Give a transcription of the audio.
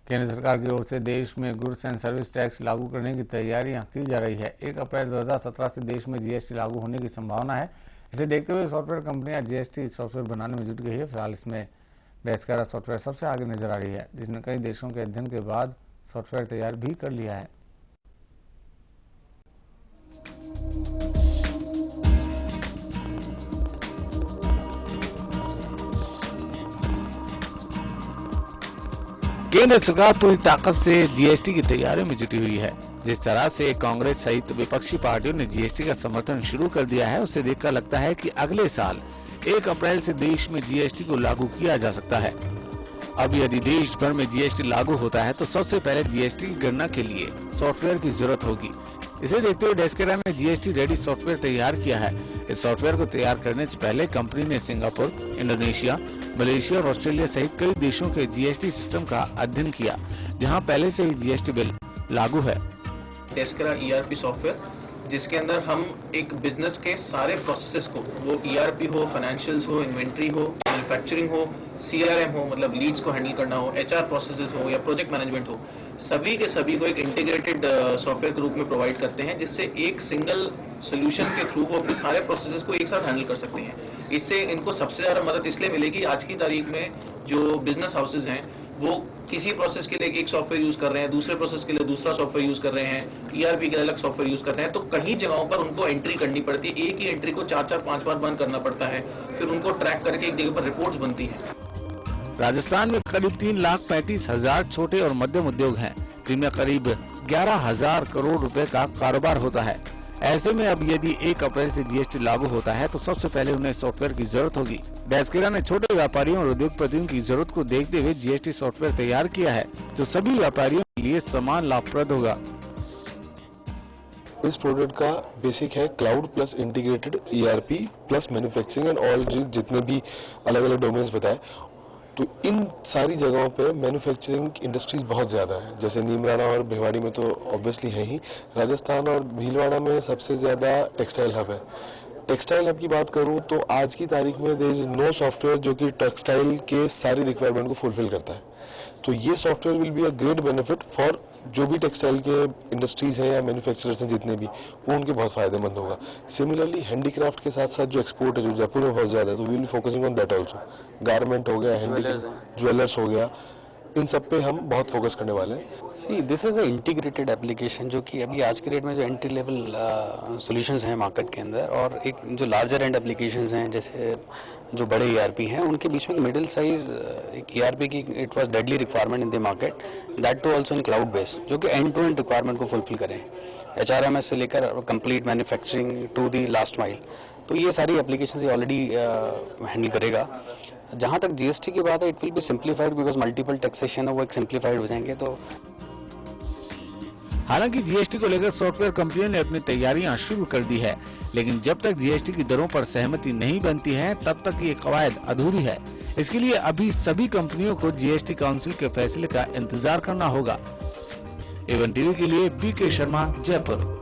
केंद्र सरकार की ओर से देश में गुड्स एंड सर्विस टैक्स लागू करने की तैयारियां की जा रही है। 1 अप्रैल 2017 से देश में जीएसटी लागू होने की संभावना है। इसे देखते हुए सॉफ्टवेयर कंपनियां जीएसटी सॉफ्टवेयर बनाने में जुट गई है। फिलहाल इसमें डेस्करा सॉफ्टवेयर सबसे आगे नजर आ रही है, जिसने कई देशों के अध्ययन के बाद सॉफ्टवेयर तैयार भी कर लिया है। केंद्र सरकार पूरी ताकत से जीएसटी की तैयारियों में जुटी हुई है। जिस तरह से कांग्रेस सहित विपक्षी पार्टियों ने जीएसटी का समर्थन शुरू कर दिया है, उससे देखकर लगता है कि अगले साल 1 अप्रैल से देश में जीएसटी को लागू किया जा सकता है। अब यदि देश भर में जीएसटी लागू होता है तो सबसे पहले जीएसटी की गणना के लिए सॉफ्टवेयर की जरूरत होगी। इसे देखते हुए डेस्करा ने जीएसटी रेडी सॉफ्टवेयर तैयार किया है। इस सॉफ्टवेयर को तैयार करने से पहले कंपनी ने सिंगापुर, इंडोनेशिया, मलेशिया और ऑस्ट्रेलिया सहित कई देशों के जीएसटी सिस्टम का अध्ययन किया, जहां पहले से ही जीएसटी बिल लागू है। डेस्करा ईआरपी सॉफ्टवेयर, जिसके अंदर हम एक बिजनेस के सारे प्रोसेसेस को, वो ईआरपी हो, फाइनेंशियल्स हो, इन्वेंट्री हो, मैन्युफैक्चरिंग हो, सीआरएम हो, मतलब लीड्स को हैंडल करना हो, एचआर प्रोसेसेस हो या प्रोजेक्ट मैनेजमेंट हो, सभी के सभी को एक इंटीग्रेटेड सॉफ्टवेयर के रूप में प्रोवाइड करते हैं, जिससे एक सिंगल सोल्यूशन के थ्रू वो अपने सारे प्रोसेसेस को एक साथ हैंडल कर सकते हैं। इससे इनको सबसे ज़्यादा मदद इसलिए मिलेगी, आज की तारीख में जो बिजनेस हाउसेज हैं वो किसी प्रोसेस के लिए एक सॉफ्टवेयर यूज कर रहे हैं, दूसरे प्रोसेस के लिए दूसरा सॉफ्टवेयर यूज कर रहे हैं, ईआरपी के अलग सॉफ्टवेयर यूज कर रहे हैं, तो कई जगहों पर उनको एंट्री करनी पड़ती है। एक ही एंट्री को 4-4-5 बार बंद करना पड़ता है, फिर उनको ट्रैक करके एक जगह पर रिपोर्ट्स बनती हैं। राजस्थान में करीब 3,35,000 छोटे और मध्यम उद्योग हैं, जिनमें करीब 11,000 करोड़ रुपए का कारोबार होता है। ऐसे में अब यदि 1 अप्रैल से जीएसटी लागू होता है तो सबसे पहले उन्हें सॉफ्टवेयर की जरूरत होगी। डेस्करा ने छोटे व्यापारियों और उद्योगपतियों की जरूरत को देखते हुए जीएसटी सॉफ्टवेयर तैयार किया है, जो सभी व्यापारियों के लिए समान लाभप्रद होगा। इस प्रोडक्ट का बेसिक है cloud plus integrated ERP plus manufacturing and all, जितने भी अलग अलग डोमेन्स बताए, तो इन सारी जगहों पे मैन्युफैक्चरिंग इंडस्ट्रीज बहुत ज़्यादा है। जैसे नीमराना और भिवाड़ी में तो ऑब्वियसली है ही, राजस्थान और भीलवाड़ा में सबसे ज़्यादा टेक्सटाइल हब है। टेक्सटाइल हब की बात करूं तो आज की तारीख में देयर इज नो सॉफ्टवेयर जो कि टेक्सटाइल के सारी रिक्वायरमेंट को फुलफिल करता है। तो ये software will be a great benefit for जो भी टेक्सटाइल के इंडस्ट्रीज हैं या मैन्युफैक्चरर्स हैं जितने भी, वो उनके बहुत फायदेमंद होगा। सिमिलरली हैंडीक्राफ्ट के साथ साथ जो एक्सपोर्ट है, जो जयपुर में बहुत ज़्यादा है, तो we will focusing on that also. Garment हो गया, ज्वेलर्स हो गया, इन सब पे हम बहुत फोकस करने वाले हैं। See this is a integrated application, जो कि अभी आज के रेट में जो एंट्री लेवल सॉल्यूशंस हैं मार्केट के अंदर, और एक जो लार्जर एंड एप्लीकेशंस हैं जैसे जो बड़े ईआरपी हैं, उनके बीच में मिडिल साइज एक ईआरपी की it was deadly requirement in the market, that too also in cloud based, जो कि एंड टू एंड रिक्वायरमेंट को फुलफिल करें, एचआरएमएस से लेकर complete manufacturing to the last mile. तो ये सारी एप्लीकेशन ये ऑलरेडी हैंडल करेगा। जहाँ तक जीएसटी की बात है, it will be simplified because multiple taxation है, वो एक सिंप्लीफाइड हो जाएंगे। तो हालांकि जीएसटी को लेकर सॉफ्टवेयर कंपनियों ने अपनी तैयारियां शुरू कर दी है, लेकिन जब तक जीएसटी की दरों पर सहमति नहीं बनती है, तब तक ये कवायद अधूरी है। इसके लिए अभी सभी कंपनियों को जीएसटी काउंसिल के फैसले का इंतजार करना होगा। एवन टीवी के लिए बीके शर्मा, जयपुर।